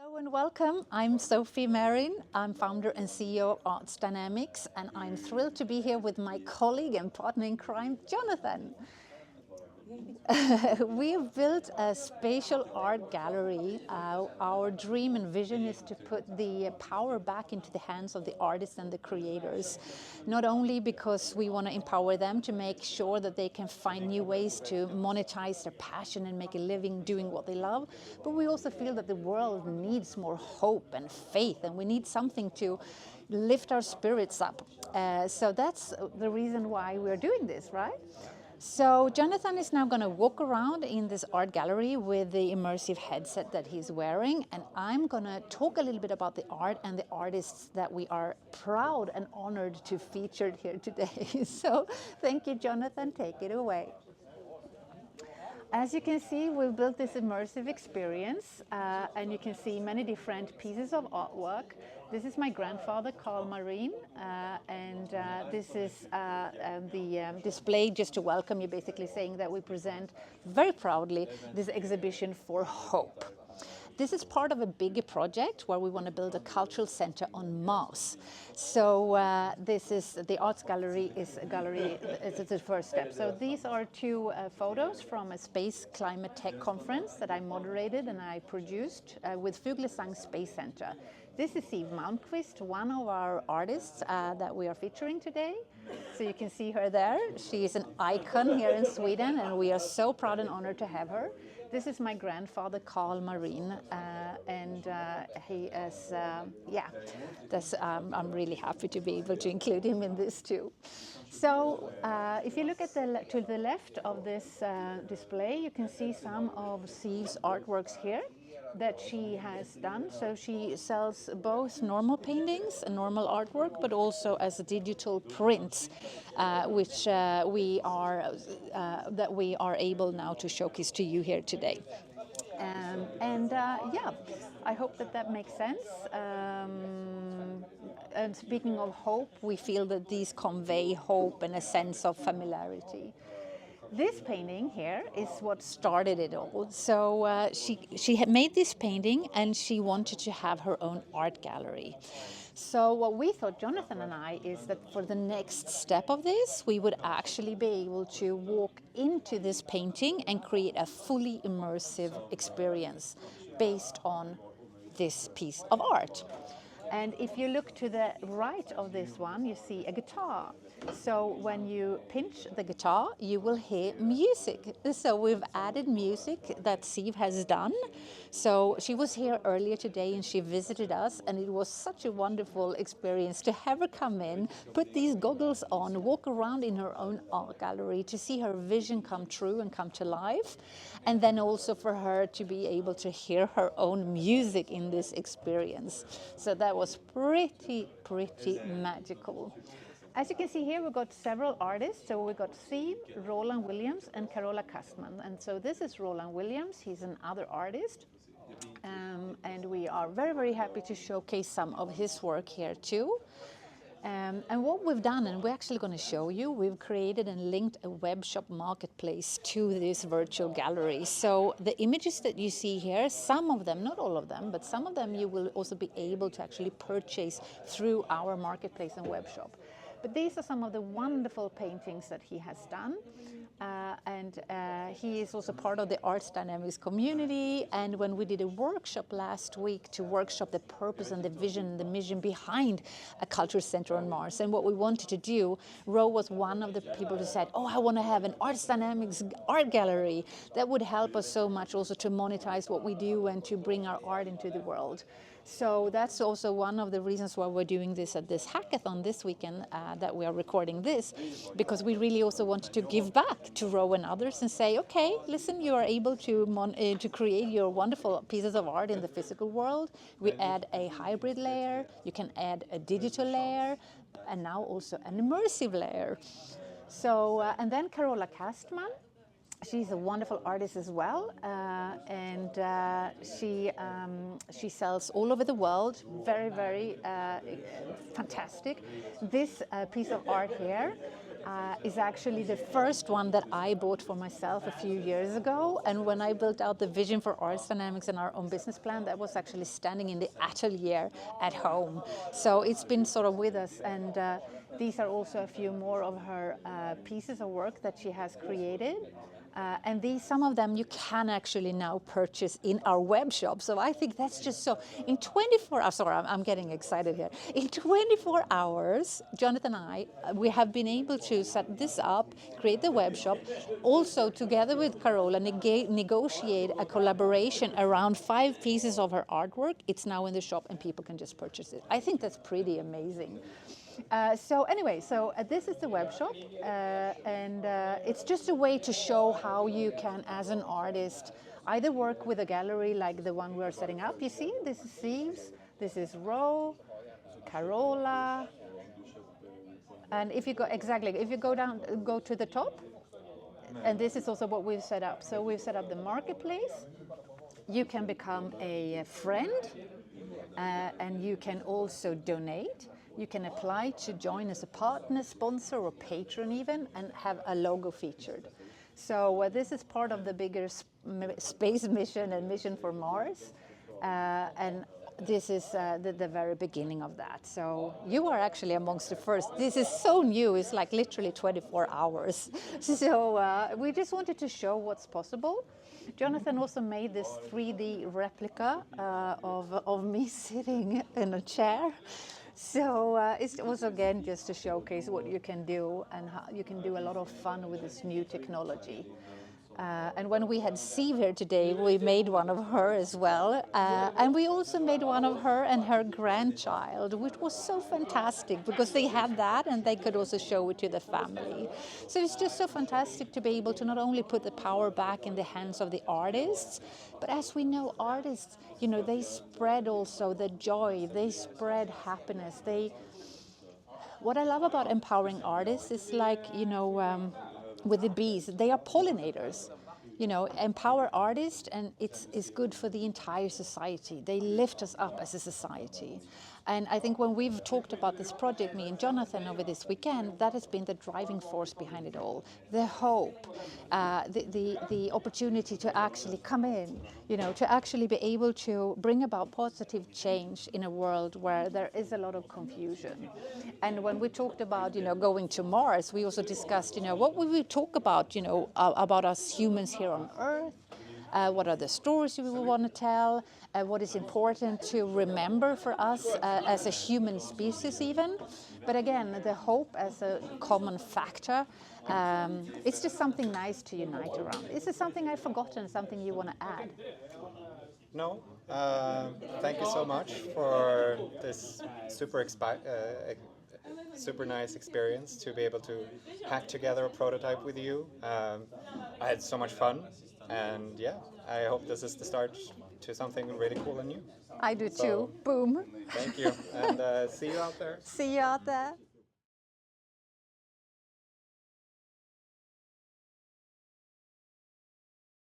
Hello and welcome. I'm Sofie Marin. I'm founder and CEO of Arts Dynamics, and I'm thrilled to be here with my colleague and partner in crime, Jonathan. We have built a spatial art gallery. Our dream and vision is to put the power back into the hands of the artists and the creators. Not only because we want to empower them to make sure that they can find new ways to monetize their passion and make a living doing what they love, but we also feel that the world needs more hope and faith, and we need something to lift our spirits up. So that's the reason why we're doing this, right? So Jonathan is now going to walk around in this art gallery with the immersive headset that he's wearing, and I'm going to talk a little bit about the art and the artists that we are proud and honored to feature here today. So thank you, Jonathan. Take it away. As you can see, we've built this immersive experience, and you can see many different pieces of artwork. This is my grandfather, Carola Marin, and this is the display just to welcome you, basically saying that we present very proudly this exhibition for hope. This is part of a bigger project where we want to build a cultural center on Mars. So this is the Arts Gallery is a gallery, it's the first step. So these are two photos from a space climate tech conference that I moderated and I produced with Fuglesang Space Center. This is Siv Malmqvist, one of our artists that we are featuring today. So you can see her there. She is an icon here in Sweden, and we are so proud and honored to have her. This is my grandfather, Carola Marin, and he is, I'm really happy to be able to include him in this too. So if you look at to the left of this display, you can see some of Siv's artworks here that she has done. So she sells both normal paintings and normal artwork, but also as digital prints, which we are able now to showcase to you here today. I hope that makes sense. And speaking of hope, we feel that these convey hope and a sense of familiarity. This painting here is what started it all. So she had made this painting and she wanted to have her own art gallery. So what we thought, Jonathan and I, is that for the next step of this, we would actually be able to walk into this painting and create a fully immersive experience based on this piece of art. And if you look to the right of this one, you see a guitar. So when you pinch the guitar, you will hear music. So we've added music that Siv has done. So she was here earlier today and she visited us, and it was such a wonderful experience to have her come in, put these goggles on, walk around in her own art gallery to see her vision come true and come to life. And then also for her to be able to hear her own music in this experience. So that was pretty magical. As you can see here, we've got several artists. So we've got Siv, Roland Williams, and Carola Kastmans. And so this is Roland Williams. He's another artist. And we are very happy to showcase some of his work here too. And what we've done, and we're actually going to show you, we've created and linked a web shop marketplace to this virtual gallery. So the images that you see here, some of them, not all of them, but some of them you will also be able to actually purchase through our marketplace and web shop. But these are some of the wonderful paintings that he has done. He is also part of the Arts Dynamics community. And when we did a workshop last week to workshop the purpose and the vision and the mission behind a culture center on Mars, and what we wanted to do, Ro was one of the people who said, oh, I want to have an Arts Dynamics art gallery. That would help us so much also to monetize what we do and to bring our art into the world. So that's also one of the reasons why we're doing this at this hackathon this weekend, that we are recording this, because we really also wanted to give back to Ro and others and say, okay, listen, you are able to create your wonderful pieces of art in the physical world. We add a hybrid layer, you can add a digital layer, and now also an immersive layer. So, and then Carola Kastmans. She's a wonderful artist as well, and she sells all over the world. Very fantastic. This piece of art here is actually the first one that I bought for myself a few years ago. And when I built out the vision for Arts Dynamics and our own business plan, that was actually standing in the atelier at home. So it's been sort of with us. And these are also a few more of her pieces of work that she has created. And some of them you can actually now purchase in our web shop. So I think that's just so. In 24 hours, sorry, I'm getting excited here. In 24 hours, Jonathan and I, we have been able to set this up, create the web shop, also together with Carola, negotiate a collaboration around 5 pieces of her artwork. It's now in the shop and people can just purchase it. I think that's pretty amazing. So this is the web shop, and it's just a way to show how you can, as an artist, either work with a gallery like the one we're setting up. You see, this is Sieves, this is Ro, Carola, and if you go to the top, and this is also what we've set up. So we've set up the marketplace. You can become a friend, and you can also donate. You can apply to join as a partner, sponsor, or patron even, and have a logo featured. So this is part of the bigger space mission and mission for Mars. And this is the very beginning of that. So you are actually amongst the first. This is so new, it's like literally 24 hours. So we just wanted to show what's possible. Jonathan also made this 3D replica of me sitting in a chair. So it's also, again, just to showcase what you can do and how you can do a lot of fun with this new technology. And when we had Siv here today, we made one of her as well. And we also made one of her and her grandchild, which was so fantastic because they had that and they could also show it to the family. So it's just so fantastic to be able to not only put the power back in the hands of the artists, but as we know, artists, you know, they spread also the joy, they spread happiness. What I love about empowering artists is like, you know, with the bees, they are pollinators. You know, empower artists and it's good for the entire society. They lift us up as a society. And I think when we've talked about this project, me and Jonathan over this weekend, that has been the driving force behind it all. The hope, the opportunity to actually come in, you know, to actually be able to bring about positive change in a world where there is a lot of confusion. And when we talked about, you know, going to Mars, we also discussed, you know, what would we talk about, you know, about us humans here on Earth? What are the stories we want to tell? What is important to remember for us as a human species even? But again, the hope as a common factor, it's just something nice to unite around. Is there something I've forgotten, something you want to add? No. Thank you so much for this super nice experience to be able to hack together a prototype with you. I had so much fun, and yeah, I hope this is the start to something really cool and new. I do too. Boom. Thank you, and see you out there. See you out there.